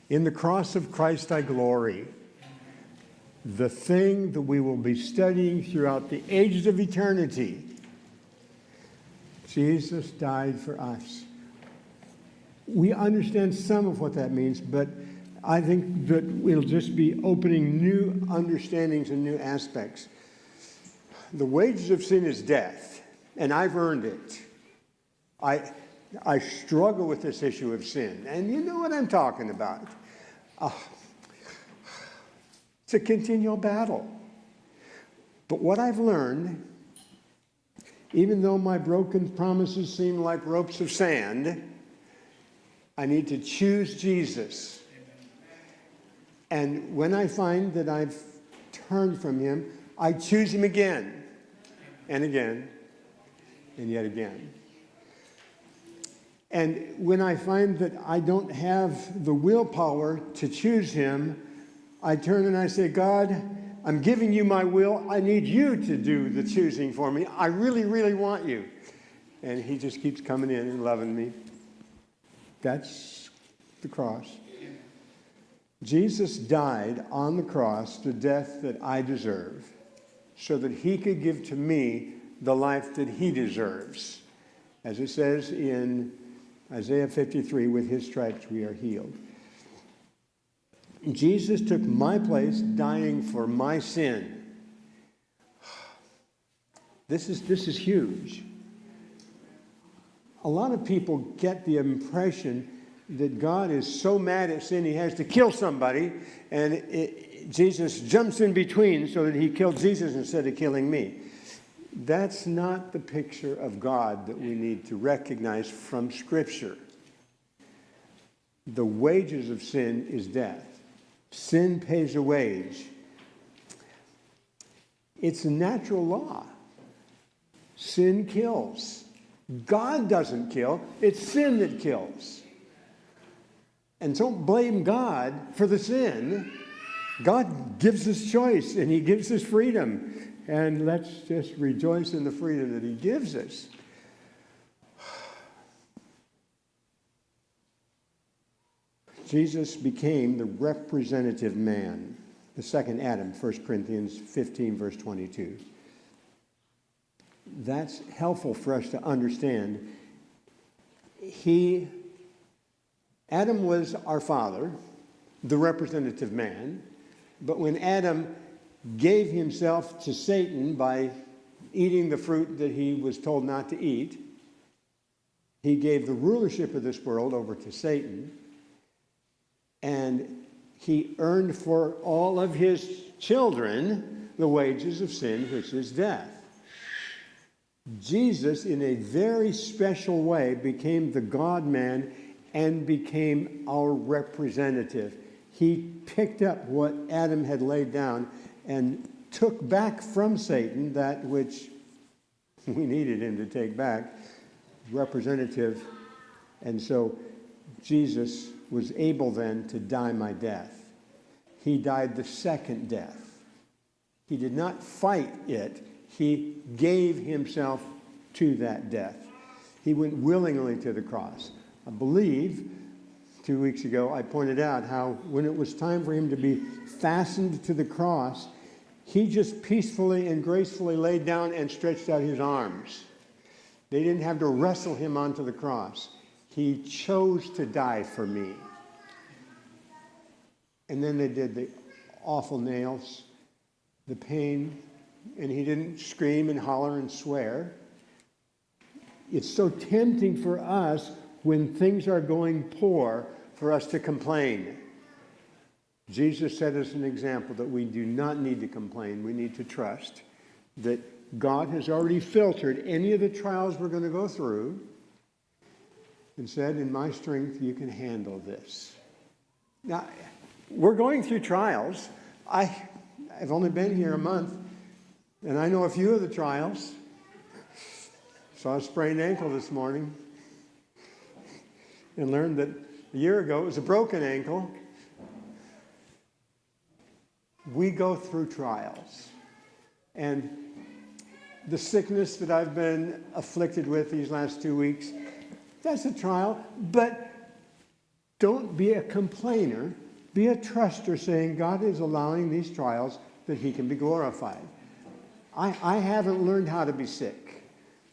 In the cross of Christ I glory. The thing that we will be studying throughout the ages of eternity. Jesus died for us. We understand some of what that means, but I think that we'll just be opening new understandings and new aspects. The wages of sin is death, and I've earned it. I struggle with this issue of sin, and you know what I'm talking about. It's a continual battle. But what I've learned, even though my broken promises seem like ropes of sand, I need to choose Jesus. And when I find that I've turned from him, I choose him again and again and yet again. And when I find that I don't have the willpower to choose him, I turn and I say, God, I'm giving you my will. I need you to do the choosing for me. I really, really want you. And he just keeps coming in and loving me. That's the cross. Jesus died on the cross the death that I deserve so that he could give to me the life that he deserves. As it says in Isaiah 53, with his stripes we are healed. Jesus took my place, dying for my sin. This is huge. A lot of people get the impression that God is so mad at sin he has to kill somebody, and Jesus jumps in between so that he killed Jesus instead of killing me. That's not the picture of God that we need to recognize from Scripture. The wages of sin is death. Sin pays a wage. It's a natural law. Sin kills. God doesn't kill. It's sin that kills. And don't blame God for the sin. God gives us choice and he gives us freedom. And let's just rejoice in the freedom that he gives us. Jesus became the representative man, the second Adam, 1 Corinthians 15, verse 22. That's helpful for us to understand. Adam was our father, the representative man, but when Adam gave himself to Satan by eating the fruit that he was told not to eat, he gave the rulership of this world over to Satan, and he earned for all of his children the wages of sin, which is death. Jesus, in a very special way, became the God-man and became our representative. He picked up what Adam had laid down and took back from Satan that which we needed him to take back, representative. And so Jesus was able then to die my death. He died the second death. He did not fight it. He gave himself to that death. He went willingly to the cross. I believe 2 weeks ago I pointed out how when it was time for him to be fastened to the cross, he just peacefully and gracefully laid down and stretched out his arms. They didn't have to wrestle him onto the cross. He chose to die for me. And then they did the awful nails, the pain, and he didn't scream and holler and swear. It's so tempting for us when things are going poor for us to complain. Jesus set us an example that we do not need to complain. We need to trust that God has already filtered any of the trials we're going to go through and said, in my strength, you can handle this. Now, we're going through trials. I've only been here a month, and I know a few of the trials. Saw a sprained ankle this morning and learned that a year ago it was a broken ankle. We go through trials. And the sickness that I've been afflicted with these last 2 weeks, that's a trial. But Don't be a complainer. Be a truster, saying God is allowing these trials that he can be glorified. I haven't learned how to be sick,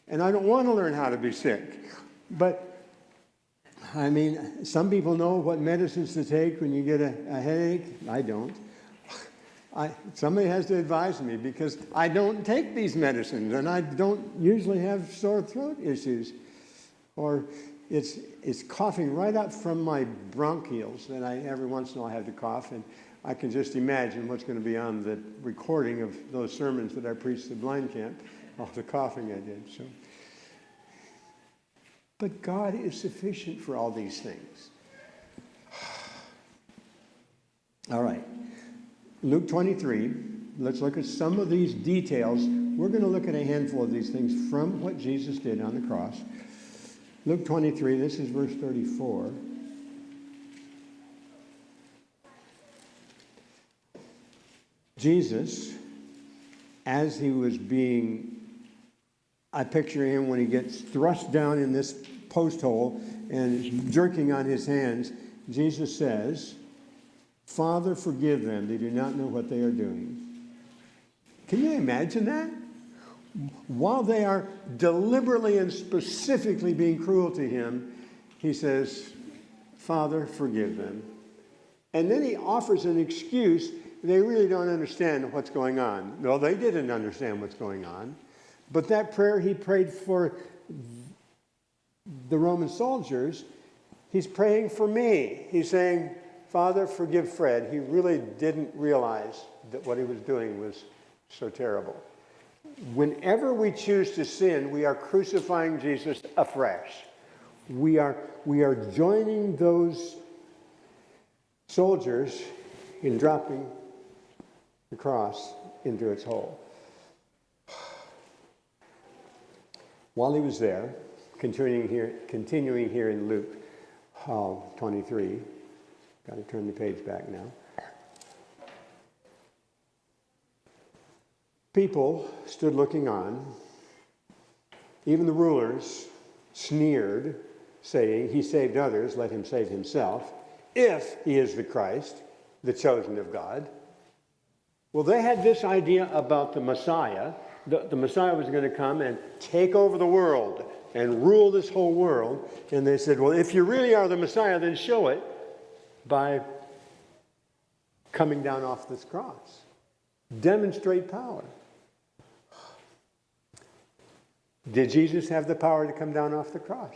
and I don't want to learn how to be sick. But, I mean, some people know what medicines to take when you get a headache. I don't. Somebody has to advise me because I don't take these medicines, and I don't usually have sore throat issues. Or it's coughing right up from my bronchioles, and every once in a while I have to cough, and I can just imagine what's going to be on the recording of those sermons that I preached at Blind Camp, all the coughing I did. So, but God is sufficient for all these things. All right. Luke 23, let's look at some of these details. We're going to look at a handful of these things from what Jesus did on the cross. Luke 23, this is verse 34. Jesus, as he was I picture him when he gets thrust down in this post hole and is jerking on his hands. Jesus says, Father, forgive them. They do not know what they are doing. Can you imagine that? While they are deliberately and specifically being cruel to him, he says, Father, forgive them. And then he offers an excuse. They really don't understand what's going on. Well, they didn't understand what's going on. But that prayer he prayed for the Roman soldiers, he's praying for me. He's saying, Father, forgive Fred. He really didn't realize that what he was doing was so terrible. Whenever we choose to sin, we are crucifying Jesus afresh. We are joining those soldiers in dropping the cross into its hole. While he was there, continuing here in Luke 23, got to turn the page back now. People stood looking on. Even the rulers sneered, saying, He saved others, let him save himself, if he is the Christ, the chosen of God. Well, they had this idea about the Messiah. The Messiah was going to come and take over the world and rule this whole world. And they said, well, if you really are the Messiah, then show it by coming down off this cross. Demonstrate power. Did Jesus have the power to come down off the cross?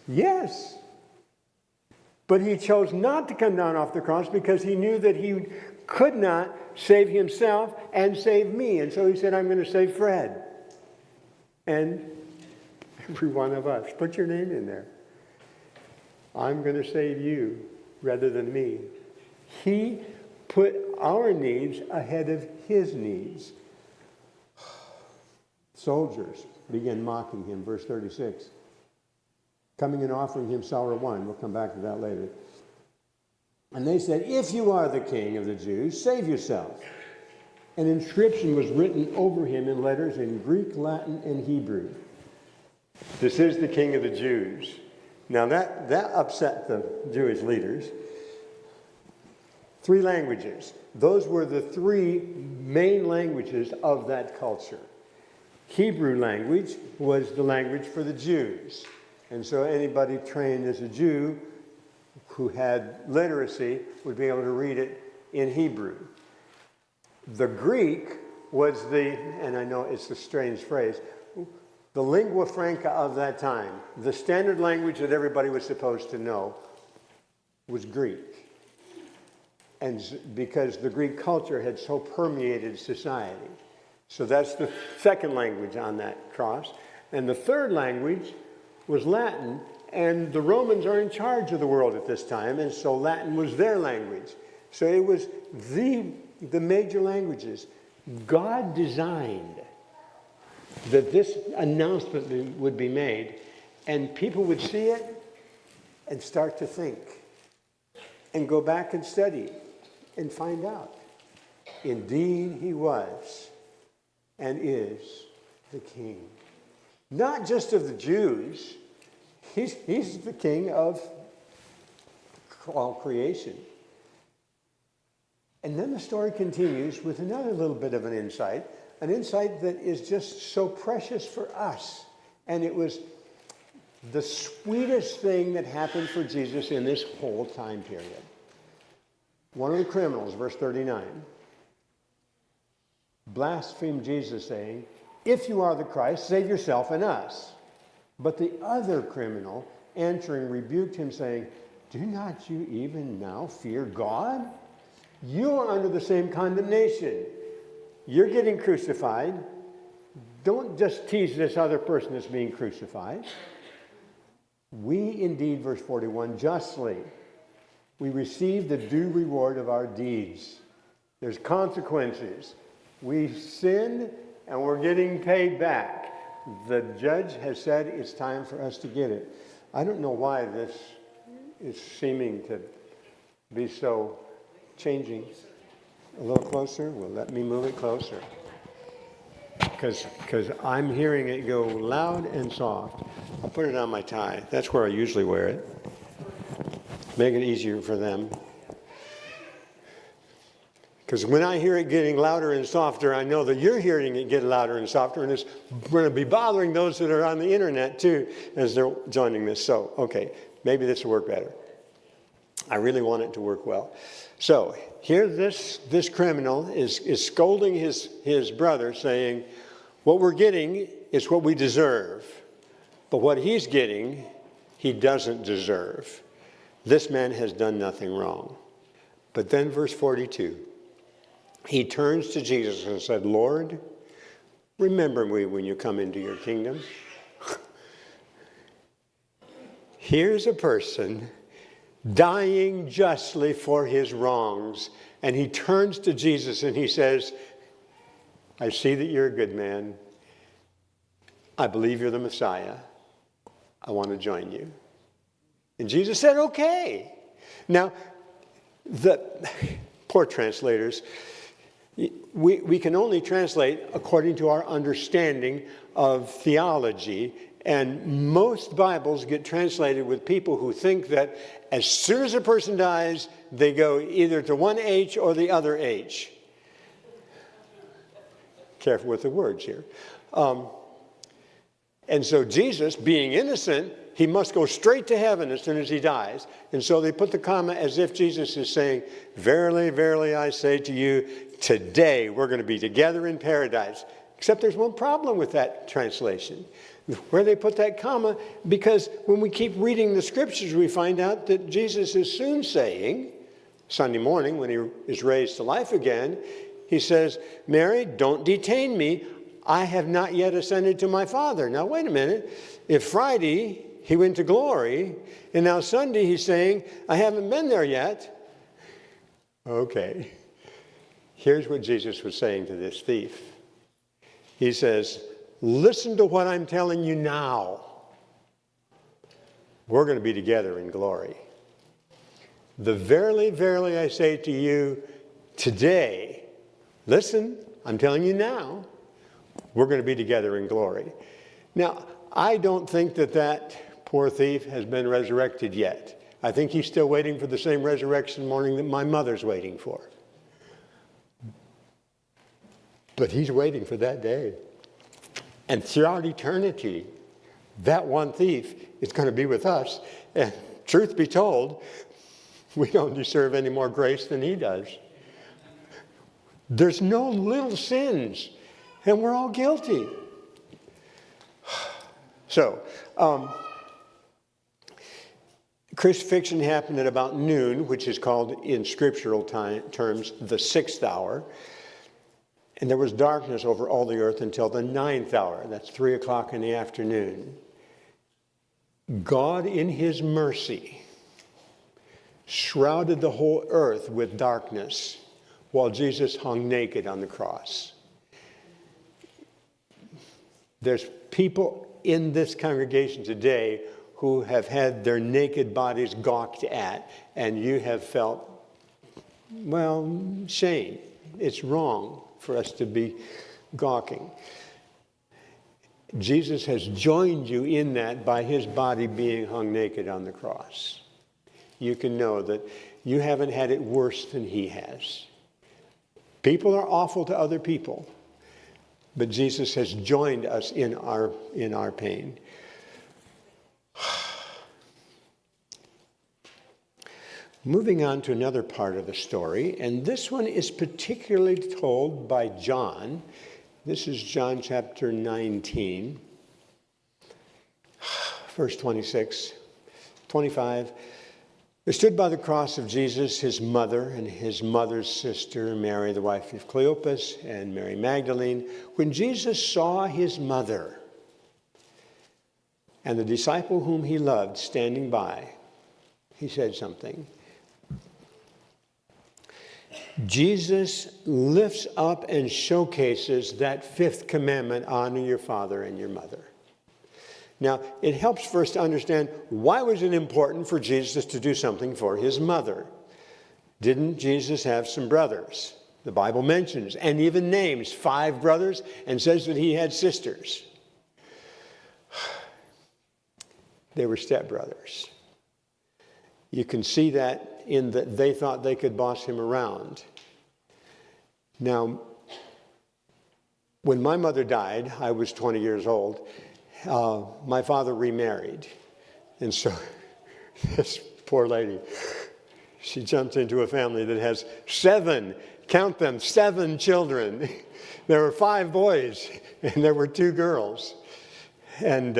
Yes. But he chose not to come down off the cross because he knew that he could not save himself and save me. And so he said, I'm going to save Fred. And every one of us. Put your name in there. I'm going to save you rather than me. He put our needs ahead of his needs. Soldiers began mocking him. Verse 36. Coming and offering him sour wine. We'll come back to that later. And they said, if you are the king of the Jews, save yourself. An inscription was written over him in letters in Greek, Latin, and Hebrew. This is the king of the Jews. Now that upset the Jewish leaders. 3 languages. Those were the 3 main languages of that culture. Hebrew language was the language for the Jews. And so anybody trained as a Jew who had literacy would be able to read it in Hebrew. The Greek was and I know it's a strange phrase, the lingua franca of that time. The standard language that everybody was supposed to know was Greek. And because the Greek culture had so permeated society. So that's the second language on that cross. And the third language was Latin, and the Romans are in charge of the world at this time, and so Latin was their language. So it was the major languages. God designed that this announcement would be made, and people would see it and start to think, and go back and study, and find out. Indeed, he was and is the king. Not just of the Jews. He's the king of all creation. And then the story continues with another little bit of an insight that is just so precious for us. And it was the sweetest thing that happened for Jesus in this whole time period. One of the criminals, verse 39, blasphemed Jesus, saying, "If you are the Christ, save yourself and us." But the other criminal, answering, rebuked him, saying, "Do not you even now fear God? You are under the same condemnation. You're getting crucified. Don't just tease this other person that's being crucified. We indeed," verse 41, "justly, we receive the due reward of our deeds." There's consequences. We sinned and we're getting paid back. The judge has said it's time for us to get it. I don't know why this is seeming to be so changing. A little closer? Well, let me move it closer. Because I'm hearing it go loud and soft. I'll put it on my tie. That's where I usually wear it. Make it easier for them. Because when I hear it getting louder and softer, I know that you're hearing it get louder and softer, and it's going to be bothering those that are on the internet too as they're joining this. So, okay, maybe this will work better. I really want it to work well. So here this criminal is scolding his brother, saying, what we're getting is what we deserve. But what he's getting, he doesn't deserve. This man has done nothing wrong. But then verse 42, he turns to Jesus and said, "Lord, remember me when you come into your kingdom." Here's a person dying justly for his wrongs. And he turns to Jesus and he says, "I see that you're a good man. I believe you're the Messiah. I want to join you." And Jesus said, "Okay." Now, the poor translators, we can only translate according to our understanding of theology. And most Bibles get translated with people who think that as soon as a person dies, they go either to one H or the other H. Careful with the words here. And so Jesus, being innocent, he must go straight to heaven as soon as he dies. And so they put the comma as if Jesus is saying, "Verily, verily, I say to you, today we're going to be together in paradise." Except there's one problem with that translation, where they put that comma, because when we keep reading the scriptures, we find out that Jesus is soon saying, Sunday morning when he is raised to life again, he says, "Mary, don't detain me. I have not yet ascended to my Father." Now, wait a minute. If Friday he went to glory, and now Sunday he's saying, "I haven't been there yet." Okay. Here's what Jesus was saying to this thief. He says, "Listen to what I'm telling you now. We're going to be together in glory. The verily, verily, I say to you today, listen, I'm telling you now, we're going to be together in glory." Now, I don't think that poor thief has been resurrected yet. I think he's still waiting for the same resurrection morning that my mother's waiting for. But he's waiting for that day. And throughout eternity, that one thief is going to be with us. And truth be told, we don't deserve any more grace than he does. There's no little sins, and we're all guilty. So, crucifixion happened at about noon, which is called in scriptural terms the 6th hour. And there was darkness over all the earth until the 9th hour. That's 3 o'clock in the afternoon. God, in his mercy, shrouded the whole earth with darkness while Jesus hung naked on the cross. There's people in this congregation today who have had their naked bodies gawked at, and you have felt, well, shame. It's wrong for us to be gawking. Jesus has joined you in that by his body being hung naked on the cross. you can know that you haven't had it worse than he has. People are awful to other people, but Jesus has joined us in our pain. Moving on to another part of the story, and this one is particularly told by John. This is John chapter 19, verse 26, 25. There stood by the cross of Jesus his mother and his mother's sister, Mary, the wife of Cleopas, and Mary Magdalene. When Jesus saw his mother and the disciple whom he loved standing by, he said something. Jesus lifts up and showcases that fifth commandment, honor your father and your mother. Now, it helps for us to understand why was it important for Jesus to do something for his mother. Didn't Jesus have some brothers? The Bible mentions and even names 5 brothers and says that he had sisters. They were stepbrothers. You can see that in that they thought they could boss him around. Now, when my mother died, I was 20 years old. My father remarried. And so this poor lady, she jumped into a family that has 7, count them, 7 children. There were 5 boys and there were 2 girls. And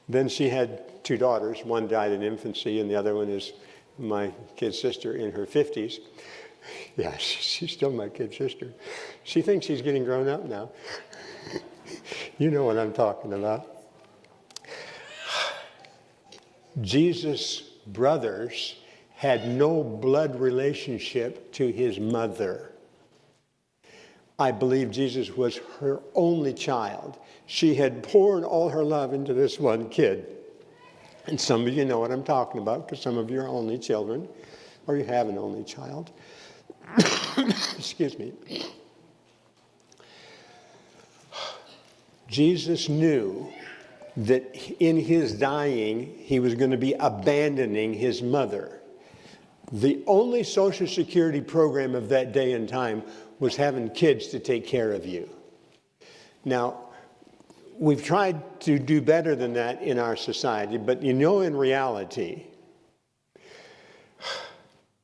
then she had 2 daughters. One died in infancy and the other one is my kid sister in her 50s. Yeah, she's still my kid sister. She thinks she's getting grown up now. You know what I'm talking about. Jesus' brothers had no blood relationship to his mother. I believe Jesus was her only child. She had poured all her love into this one kid. And some of you know what I'm talking about because some of you are only children or you have an only child. Excuse me. Jesus knew that in his dying, he was going to be abandoning his mother. The only Social Security program of that day and time was having kids to take care of you. Now, we've tried to do better than that in our society, but you know in reality,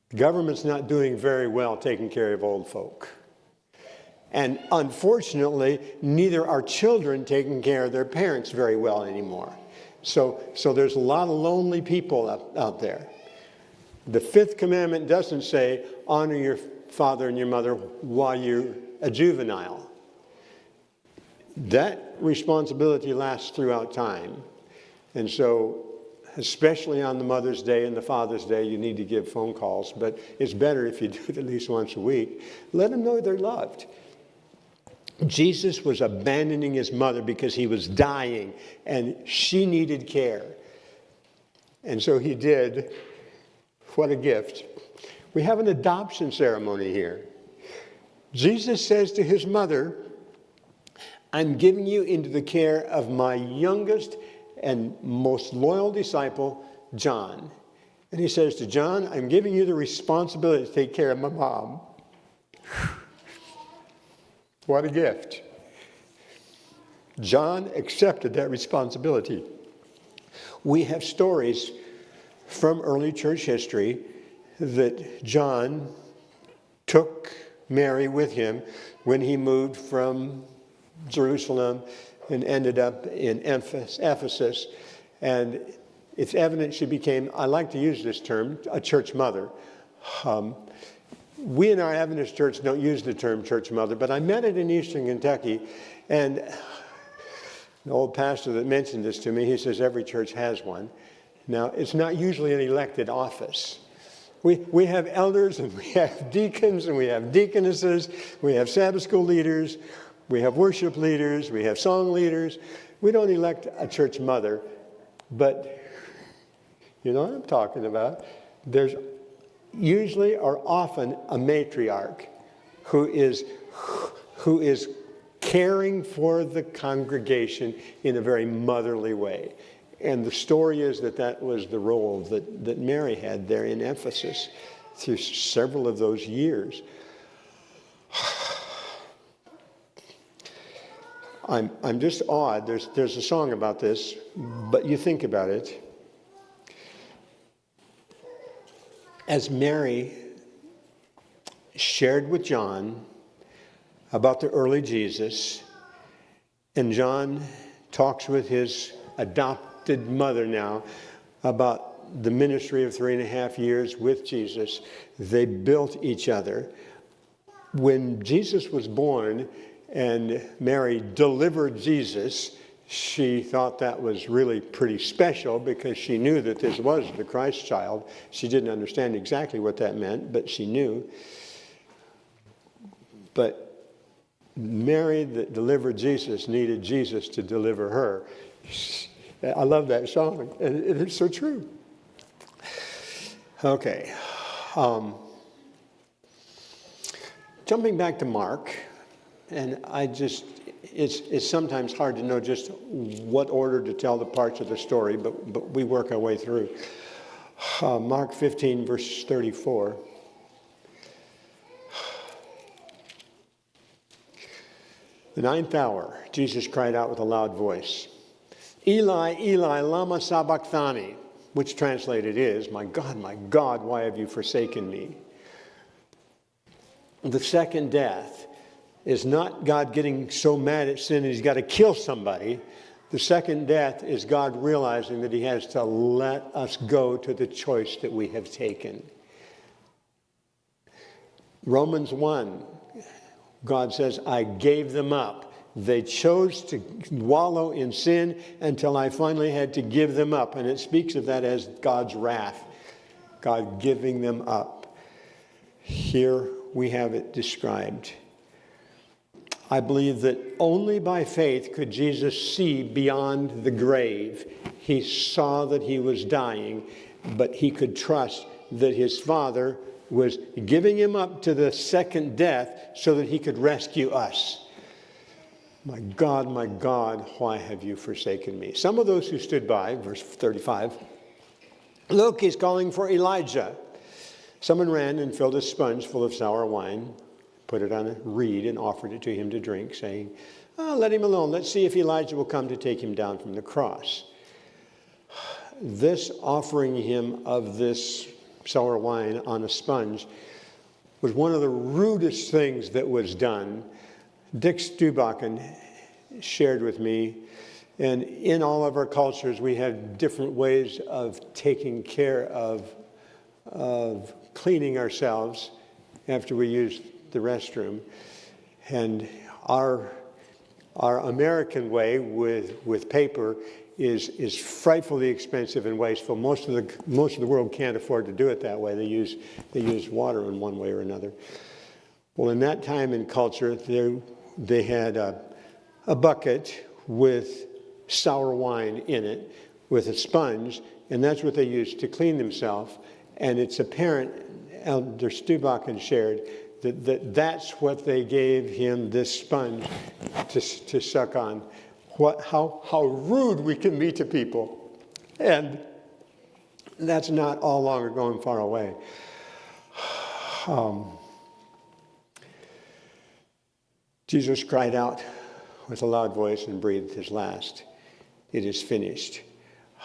the government's not doing very well taking care of old folk. And unfortunately, neither are children taking care of their parents very well anymore. So there's a lot of lonely people out there. The 5th commandment doesn't say, honor your father and your mother while you're a juvenile. That responsibility lasts throughout time. And so, especially on the Mother's Day and the Father's Day, you need to give phone calls. But it's better if you do it at least once a week. Let them know they're loved. Jesus was abandoning his mother because he was dying and she needed care. And so he did. What a gift. We have an adoption ceremony here. Jesus says to his mother, I'm giving you into the care of my youngest and most loyal disciple, John. And he says to John, I'm giving you the responsibility to take care of my mom. What a gift. John accepted that responsibility. We have stories from early church history that John took Mary with him when he moved from Jerusalem and ended up in Ephesus. And it's evident she became, I like to use this term, a church mother. We in our Adventist church don't use the term church mother, but I met it in Eastern Kentucky, and the old pastor that mentioned this to me, he says every church has one. Now, it's not usually an elected office. We have elders, and we have deacons, and we have deaconesses, we have Sabbath school leaders, we have worship leaders, we have song leaders. We don't elect a church mother, but you know what I'm talking about. There's usually or often a matriarch who is caring for the congregation in a very motherly way. And the story is that was the role that Mary had there in Ephesus through several of those years. I'm just awed. There's a song about this, but you think about it. As Mary shared with John about the early Jesus, and John talks with his adopted mother now about the ministry of 3.5 years with Jesus. They built each other. When Jesus was born and Mary delivered Jesus, she thought that was really pretty special because she knew that this was the Christ child. She didn't understand exactly what that meant, but she knew. But Mary that delivered Jesus needed Jesus to deliver her. I love that song, and it's so true. Okay. Jumping back to Mark, and it's sometimes hard to know just what order to tell the parts of the story, but we work our way through. Mark 15, verse 34. The 9th hour, Jesus cried out with a loud voice, Eli, Eli, lama sabachthani, which translated is, my God, why have you forsaken me? The second death is not God getting so mad at sin that he's got to kill somebody. The second death is God realizing that he has to let us go to the choice that we have taken. Romans 1, God says, I gave them up. They chose to wallow in sin until I finally had to give them up. And it speaks of that as God's wrath, God giving them up. Here we have it described. I believe that only by faith could Jesus see beyond the grave. He saw that he was dying, but he could trust that his Father was giving him up to the second death so that he could rescue us. My God, why have you forsaken me? Some of those who stood by, verse 35, look, he's calling for Elijah. Someone ran and filled a sponge full of sour wine, put it on a reed and offered it to him to drink, saying, let him alone. Let's see if Elijah will come to take him down from the cross. This offering him of this sour wine on a sponge was one of the rudest things that was done. Dick Stubachen shared with me, and in all of our cultures we have different ways of taking care of cleaning ourselves after we use the restroom. And our American way with paper is frightfully expensive and wasteful. Most of the world can't afford to do it that way. They use water in one way or another. Well, in that time in culture, they had a bucket with sour wine in it, with a sponge, and that's what they used to clean themselves. And it's apparent, Elder Stubachen shared, that's what they gave him, this sponge, to suck on. How rude we can be to people. And that's not all long ago and far away. Jesus cried out with a loud voice and breathed his last. It is finished.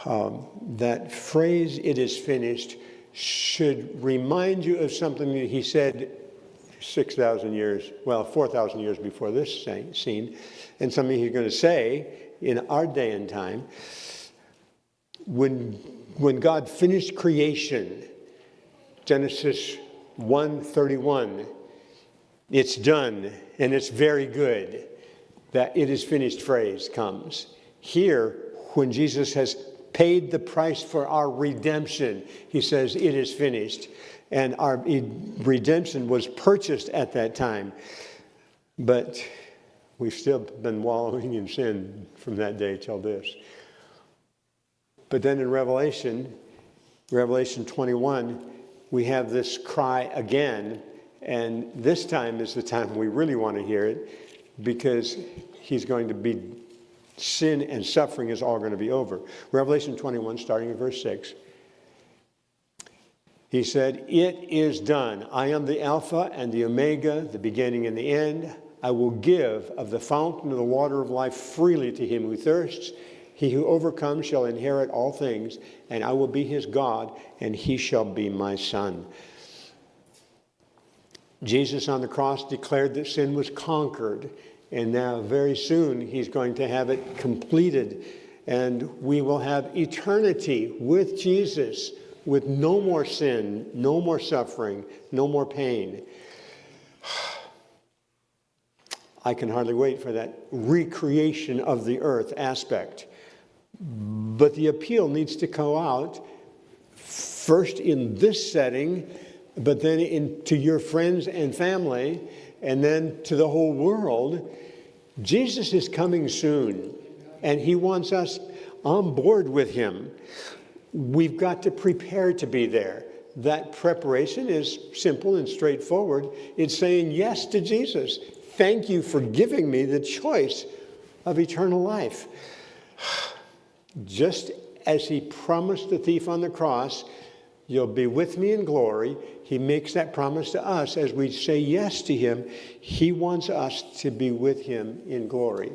That phrase, it is finished, should remind you of something that he said 4,000 years before this scene, and something he's going to say in our day and time. When God finished creation, Genesis 1:31, it's done and it's very good. That it is finished phrase comes. Here, when Jesus has paid the price for our redemption, he says it is finished. And our redemption was purchased at that time. But we've still been wallowing in sin from that day till this. But then in Revelation 21, we have this cry again. And this time is the time we really want to hear it, because he's going to be Sin and suffering is all going to be over. Revelation 21, starting in verse 6. He said, "It is done. I am the Alpha and the Omega, the beginning and the end. I will give of the fountain of the water of life freely to him who thirsts. He who overcomes shall inherit all things, and I will be his God, and he shall be my son." Jesus on the cross declared that sin was conquered, and now very soon he's going to have it completed, and we will have eternity with Jesus, with no more sin, no more suffering, no more pain. I can hardly wait for that recreation of the earth aspect. But the appeal needs to go out first in this setting, but then to your friends and family, and then to the whole world. Jesus is coming soon, and he wants us on board with him. We've got to prepare to be there. That preparation is simple and straightforward. It's saying yes to Jesus. Thank you for giving me the choice of eternal life. Just as he promised the thief on the cross, "You'll be with me in glory," he makes that promise to us as we say yes to him. He wants us to be with him in glory.